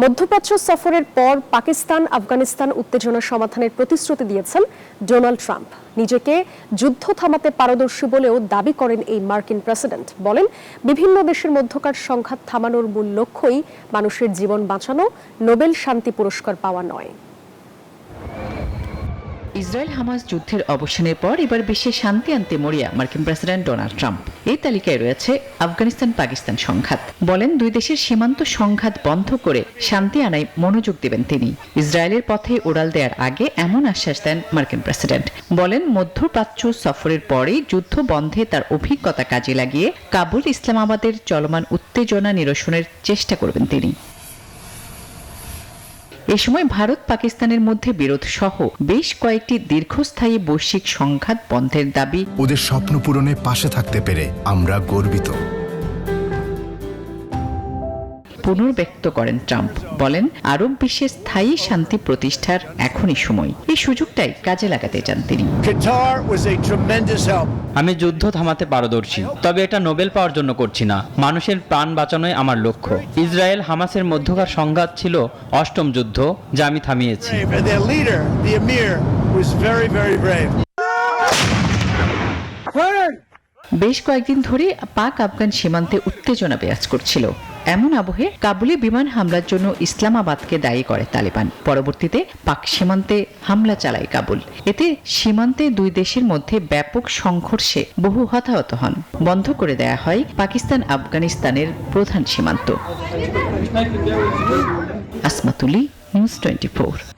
মধ্যপ্রাচ্য সফরের পর পাকিস্তান আফগানিস্তান উত্তেজনা সমাধানের প্রতিশ্রুতি দিয়েছেন ডোনাল্ড ট্রাম্প। নিজেকে যুদ্ধ থামাতে পারদর্শী বলেও দাবি করেন এই মার্কিন প্রেসিডেন্ট। বলেন, বিভিন্ন দেশের মধ্যকার সংঘাত থামানোর মূল লক্ষ্যই মানুষের জীবন বাঁচানো, নোবেল শান্তি পুরস্কার পাওয়া নয়। ইসরায়েল হামাস যুদ্ধের অবসানের পর এবার বিশ্বে শান্তি আনতে মরিয়া মার্কিন প্রেসিডেন্ট ডোনাল্ড ট্রাম্প। এই তালিকায় রয়েছে আফগানিস্তান পাকিস্তান সংঘাত। বলেন, দুই দেশের সীমান্ত সংঘাত বন্ধ করে শান্তি আনায় মনোযোগ দেবেন তিনি। ইসরায়েলের পথে উড়াল দেওয়ার আগে এমন আশ্বাস দেন মার্কিন প্রেসিডেন্ট। বলেন, মধ্যপ্রাচ্য সফরের পরেই যুদ্ধ বন্ধে তার অভিজ্ঞতা কাজে লাগিয়ে কাবুল ইসলামাবাদের চলমান উত্তেজনা নিরসনের চেষ্টা করবেন তিনি। এ সময় ভারত পাকিস্তানের মধ্যে বিরোধ সহ বেশ কয়েকটি দীর্ঘস্থায়ী বৈশ্বিক সংঘাত বন্ধের দাবি ওদের স্বপ্ন পূরণে পাশে থাকতে পেরে আমরা গর্বিত পুনর্ব্যক্ত করেন ট্রাম্প। বলেন, আরব বিশ্বে স্থায়ী শান্তি প্রতিষ্ঠার এখনই সময়। এই সুযোগটাই কাজে লাগাতে চান তিনি। আমি যুদ্ধ থামাতে পারদর্শী, তবে এটা নোবেল পাওয়ার জন্য করছি না। মানুষের প্রাণ বাঁচানোই আমার লক্ষ্য। ইসরায়েল হামাসের মধ্যকার সংঘাত ছিল ৮ম যুদ্ধ, যা আমি থামিয়েছি। বেশ কয়েকদিন ধরে পাক আফগান সীমান্তে উত্তেজনা বিরাজ করছিল। এমন আবহে কাবুলে বিমান হামলার জন্য ইসলামাবাদকে দায়ী করে তালেবান। পরবর্তীতে পাক সীমান্তে হামলা চালায় কাবুল। এতে সীমান্তে দুই দেশের মধ্যে ব্যাপক সংঘর্ষে বহু হতাহত হন। বন্ধ করে দেয়া হয় পাকিস্তান আফগানিস্তানের প্রধান সীমান্ত। আসমাতুলি, নিউজ 24।